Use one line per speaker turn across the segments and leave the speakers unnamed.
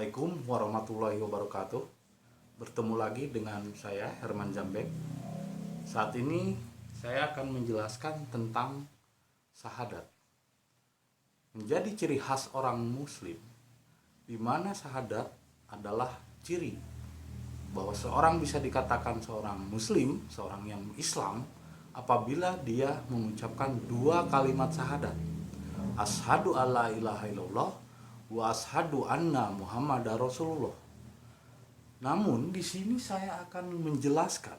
Assalamualaikum warahmatullahi wabarakatuh. Bertemu lagi dengan saya Herman Jambek. Saat ini saya akan menjelaskan tentang syahadat. Menjadi ciri khas orang muslim, di mana syahadat adalah ciri bahwa seorang bisa dikatakan seorang muslim, seorang yang Islam, apabila dia mengucapkan dua kalimat syahadat. Asyhadu alla ilaha illallah wa asyhadu anna Muhammadar Rasulullah. Namun di sini saya akan menjelaskan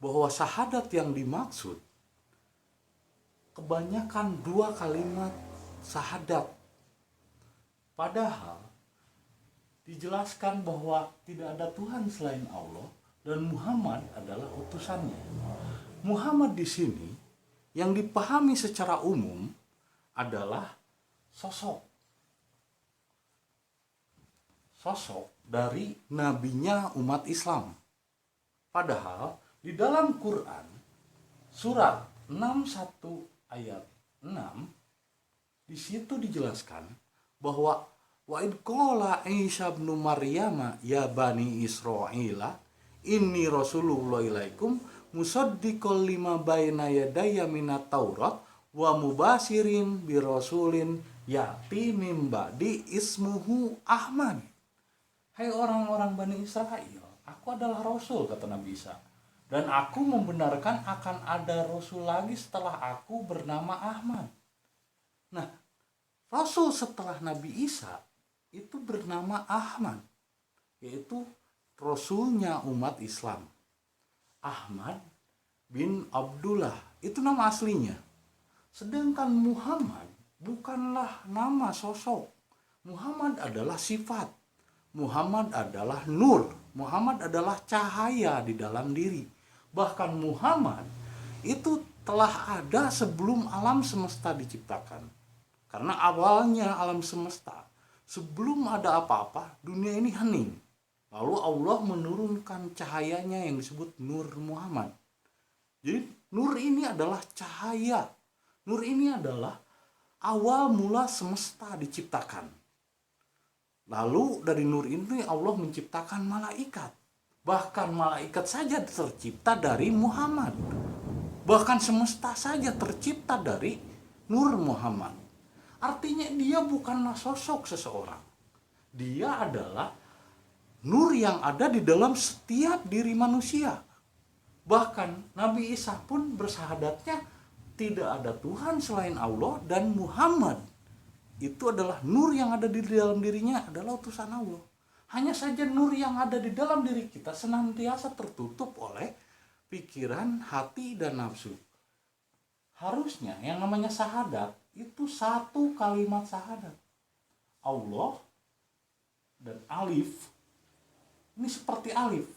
bahwa syahadat yang dimaksud kebanyakan dua kalimat syahadat. Padahal dijelaskan bahwa tidak ada Tuhan selain Allah dan Muhammad adalah utusannya. Muhammad di sini yang dipahami secara umum adalah sosok dari nabinya umat Islam. Padahal di dalam Quran surat 61 ayat 6 di situ dijelaskan bahwa wa id qala Isa ibn Maryam ya bani Israila inni rasulullah ilaikum musaddiqal lima baina yadayya minat Taurat wa mubashirin bi rasulin ya'ti mim ba'di ismuhu Ahmad. Hai orang-orang Bani Israel, aku adalah Rasul, kata Nabi Isa. Dan aku membenarkan akan ada Rasul lagi setelah aku bernama Ahmad. Nah, Rasul setelah Nabi Isa itu bernama Ahmad, yaitu Rasulnya umat Islam. Ahmad bin Abdullah, itu nama aslinya. Sedangkan Muhammad bukanlah nama sosok. Muhammad adalah sifat. Muhammad adalah nur, Muhammad adalah cahaya di dalam diri. Bahkan Muhammad itu telah ada sebelum alam semesta diciptakan. Karena awalnya alam semesta, sebelum ada apa-apa, dunia ini hening. Lalu Allah menurunkan cahayanya yang disebut Nur Muhammad. Jadi nur ini adalah cahaya. Nur ini adalah awal mula semesta diciptakan. Lalu dari nur ini Allah menciptakan malaikat. Bahkan malaikat saja tercipta dari Muhammad. Bahkan semesta saja tercipta dari Nur Muhammad. Artinya dia bukanlah sosok seseorang. Dia adalah nur yang ada di dalam setiap diri manusia. Bahkan Nabi Isa pun bersyahadatnya tidak ada Tuhan selain Allah dan Muhammad itu adalah nur yang ada di dalam dirinya adalah utusan Allah. Hanya saja nur yang ada di dalam diri kita senantiasa tertutup oleh pikiran, hati, dan nafsu. Harusnya yang namanya syahadat itu satu kalimat syahadat. Allah dan alif, ini seperti alif,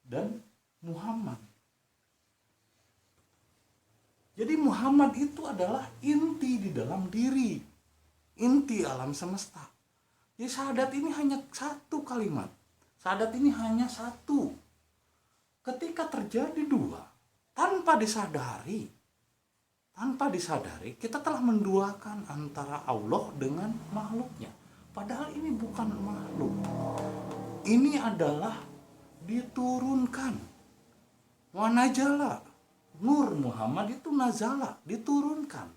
dan Muhammad. Jadi Muhammad itu adalah inti di dalam diri, inti alam semesta. Jadi syahadat ini hanya satu kalimat. Syahadat ini hanya satu. Ketika terjadi dua, tanpa disadari, kita telah menduakan antara Allah dengan makhluknya. Padahal ini bukan makhluk. Ini adalah diturunkan. Wa najala. Nur Muhammad itu nazala, diturunkan.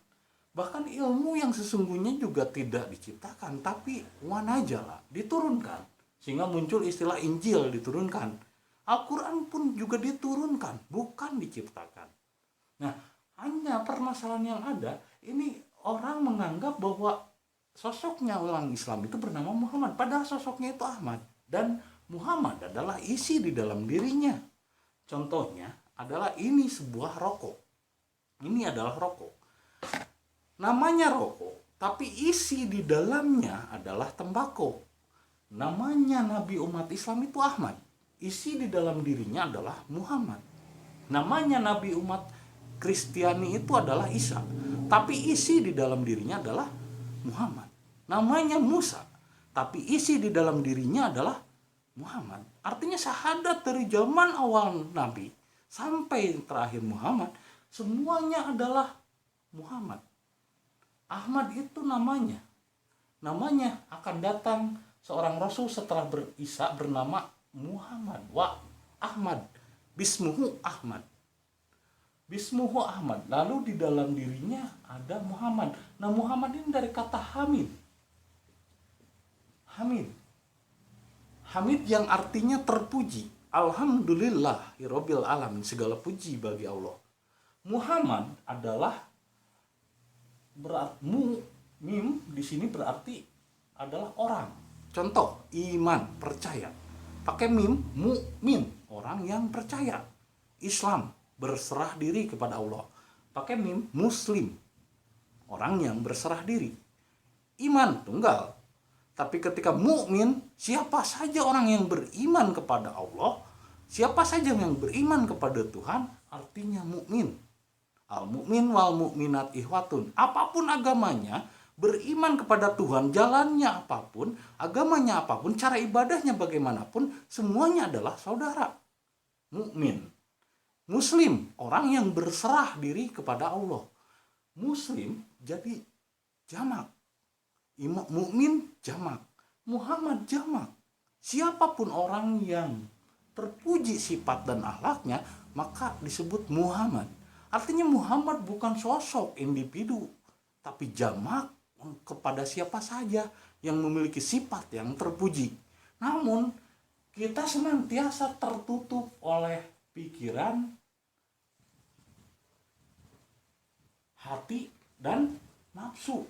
Bahkan ilmu yang sesungguhnya juga tidak diciptakan, tapi wanajala, diturunkan. Sehingga muncul istilah Injil, diturunkan. Al-Quran pun juga diturunkan, bukan diciptakan. Nah, hanya permasalahan yang ada, ini orang menganggap bahwa sosoknya orang Islam itu bernama Muhammad, padahal sosoknya itu Ahmad. Dan Muhammad adalah isi di dalam dirinya. Contohnya adalah ini sebuah rokok. Ini adalah rokok. Namanya rokok, tapi isi di dalamnya adalah tembakau. Namanya Nabi umat Islam itu Ahmad. Isi di dalam dirinya adalah Muhammad. Namanya Nabi umat Kristiani itu adalah Isa. Tapi isi di dalam dirinya adalah Muhammad. Namanya Musa. Tapi isi di dalam dirinya adalah Muhammad. Artinya syahadat dari zaman awal Nabi sampai terakhir Muhammad, semuanya adalah Muhammad. Ahmad itu namanya akan datang seorang rasul setelah Isa bernama Muhammad wa Ahmad, bismuhu Ahmad. Bismuhu Ahmad. Lalu di dalam dirinya ada Muhammad. Nah, Muhammad ini dari kata Hamid. Hamid. Hamid yang artinya terpuji. Alhamdulillahirabbil alamin. Segala puji bagi Allah. Muhammad adalah berarti mim di sini berarti adalah orang. Contoh, iman, percaya. Pakai mim, mu'min, orang yang percaya. Islam, berserah diri kepada Allah. Pakai mim, muslim, orang yang berserah diri. Iman, tunggal. Tapi ketika mukmin, siapa saja orang yang beriman kepada Allah, siapa saja yang beriman kepada Tuhan, artinya mukmin. Al-mu'min wal mu'minat ihwatun. Apapun agamanya, beriman kepada Tuhan, jalannya apapun, agamanya apapun, cara ibadahnya bagaimanapun, semuanya adalah saudara. Mukmin. Muslim, orang yang berserah diri kepada Allah. Muslim jadi jamak. Mukmin jamak, Muhammad jamak. Siapapun orang yang terpuji sifat dan akhlaknya, maka disebut Muhammad. Artinya Muhammad bukan sosok individu, tapi jamak kepada siapa saja yang memiliki sifat yang terpuji. Namun kita senantiasa tertutup oleh pikiran, hati, dan nafsu.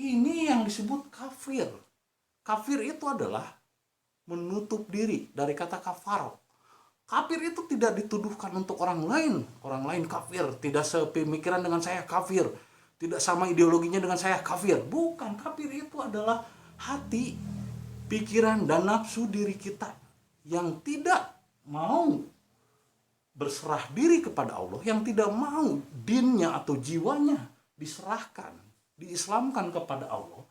Ini yang disebut kafir. Kafir itu adalah menutup diri, dari kata kafar. Kafir itu tidak dituduhkan untuk orang lain. Orang lain kafir, tidak sepemikiran dengan saya kafir, tidak sama ideologinya dengan saya kafir. Bukan, kafir itu adalah hati, pikiran, dan nafsu diri kita yang tidak mau berserah diri kepada Allah, yang tidak mau dinnya atau jiwanya diserahkan, diislamkan kepada Allah.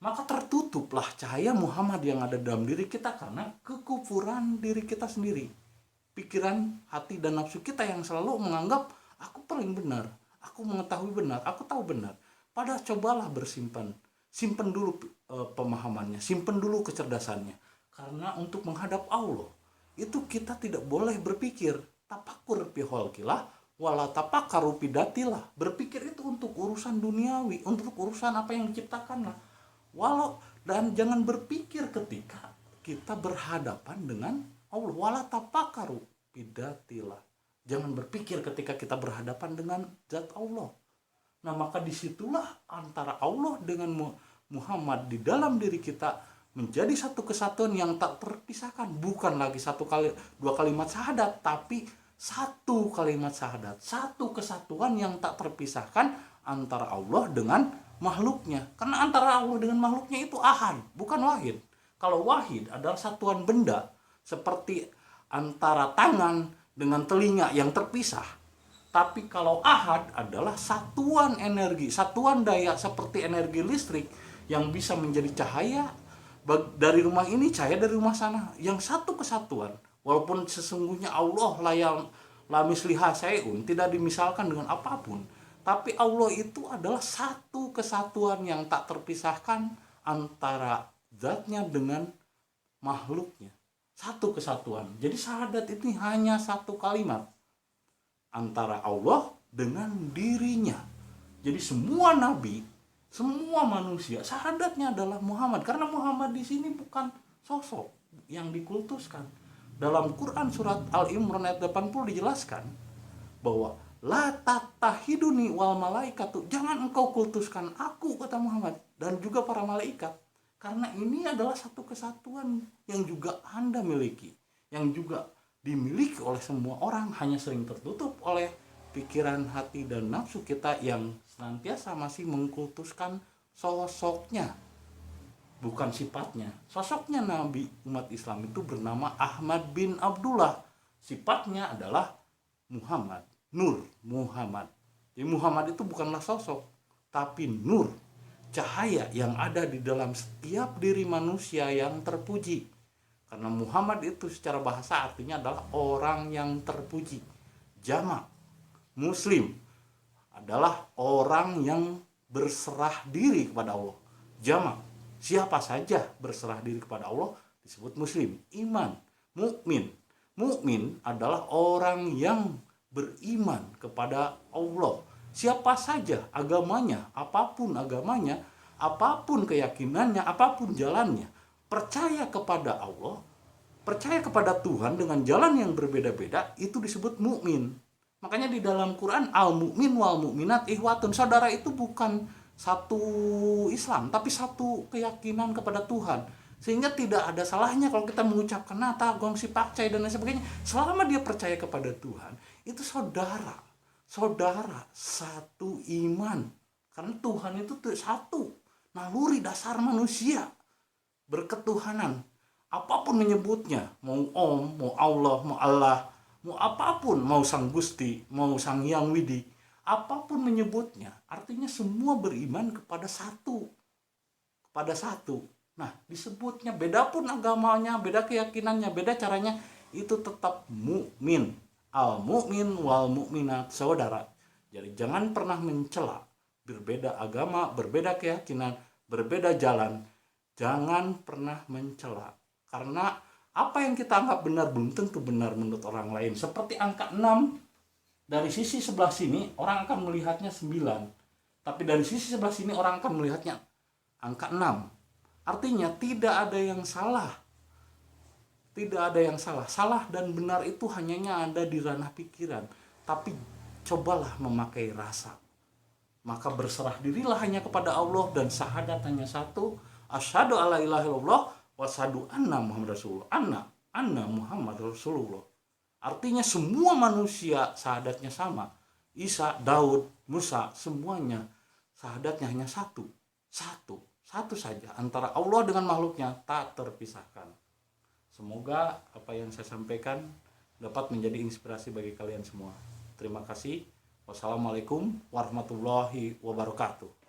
Maka tertutuplah cahaya Muhammad yang ada dalam diri kita karena kekufuran diri kita sendiri. Pikiran, hati, dan nafsu kita yang selalu menganggap aku paling benar, aku mengetahui benar, aku tahu benar. Padahal cobalah bersimpan, simpan dulu pemahamannya, simpan dulu kecerdasannya. Karena untuk menghadap Allah itu kita tidak boleh berpikir tapakur piholkilah wala tapakaru pidatilah. Berpikir itu untuk urusan duniawi, untuk urusan apa yang diciptakan lah. Dan jangan berpikir ketika kita berhadapan dengan Allah. Wala tapakaru pidatilah. Jangan berpikir ketika kita berhadapan dengan zat Allah. Nah, maka disitulah antara Allah dengan Muhammad di dalam diri kita menjadi satu kesatuan yang tak terpisahkan. Bukan lagi dua kalimat syahadat, tapi satu kalimat syahadat, satu kesatuan yang tak terpisahkan antara Allah dengan makhluknya. Karena antara Allah dengan makhluknya itu ahad, bukan wahid. Kalau wahid adalah satuan benda, seperti antara tangan dengan telinga yang terpisah. Tapi kalau ahad adalah satuan energi, satuan daya seperti energi listrik yang bisa menjadi cahaya dari rumah ini, cahaya dari rumah sana, yang satu kesatuan. Walaupun sesungguhnya Allah la misliha syai'un, tidak dimisalkan dengan apapun, tapi Allah itu adalah satu kesatuan yang tak terpisahkan antara zatnya dengan makhluknya. Satu kesatuan. Jadi syahadat ini hanya satu kalimat antara Allah dengan dirinya. Jadi semua nabi, semua manusia, syahadatnya adalah Muhammad. Karena Muhammad di sini bukan sosok yang dikultuskan. Dalam Quran surat Al-Imran ayat 80 dijelaskan bahwa la tatahiduni wal malaikatu, jangan engkau kultuskan aku, kata Muhammad, dan juga para malaikat. Karena ini adalah satu kesatuan yang juga Anda miliki, yang juga dimiliki oleh semua orang, hanya sering tertutup oleh pikiran, hati, dan nafsu kita yang senantiasa masih mengkultuskan sosoknya, bukan sifatnya. Sosoknya Nabi umat Islam itu bernama Ahmad bin Abdullah, sifatnya adalah Muhammad, Nur Muhammad. Jadi Muhammad itu bukanlah sosok, tapi nur, cahaya yang ada di dalam setiap diri manusia yang terpuji. Karena Muhammad itu secara bahasa artinya adalah orang yang terpuji. Jamak, Muslim adalah orang yang berserah diri kepada Allah. Jamak, Siapa saja berserah diri kepada Allah disebut muslim. Iman, mukmin. Mukmin adalah orang yang beriman kepada Allah. Siapa saja agamanya, apapun keyakinannya, apapun jalannya, percaya kepada Allah, percaya kepada Tuhan dengan jalan yang berbeda-beda, itu disebut mukmin. Makanya di dalam Quran, al mukmin wal mukminat ihwatun, saudara itu bukan satu Islam tapi satu keyakinan kepada Tuhan. Sehingga tidak ada salahnya kalau kita mengucapkan nata, gongsi, pakcai dan lain sebagainya, selama dia percaya kepada Tuhan. Itu saudara satu iman, karena Tuhan itu satu, naluri dasar manusia berketuhanan. Apapun menyebutnya, mau Om, mau Allah, mau apapun, mau Sang Gusti, mau Sang Hyang Widi, apapun menyebutnya, artinya semua beriman kepada satu. Nah, disebutnya beda pun agamanya, beda keyakinannya, beda caranya, itu tetap mukmin. Al mukmin wal mukminat, saudara. Jadi jangan pernah mencela, berbeda agama, berbeda keyakinan, berbeda jalan. Jangan pernah mencela. Karena apa yang kita anggap benar belum tentu benar menurut orang lain. Seperti angka 6, dari sisi sebelah sini orang akan melihatnya 9. Tapi dari sisi sebelah sini orang akan melihatnya angka 6. Artinya tidak ada yang salah. Salah dan benar itu hanya ada di ranah pikiran. Tapi cobalah memakai rasa. Maka berserah dirilah hanya kepada Allah, dan syahadat hanya satu. Asyhadu alla ilaha illallah wa asyhadu anna Muhammad Rasulullah. Anna Muhammad Rasulullah. Artinya semua manusia syahadatnya sama. Isa, Daud, Musa, semuanya syahadatnya hanya satu saja, antara Allah dengan makhluknya tak terpisahkan. Semoga apa yang saya sampaikan dapat menjadi inspirasi bagi kalian semua. Terima kasih. Wassalamualaikum warahmatullahi wabarakatuh.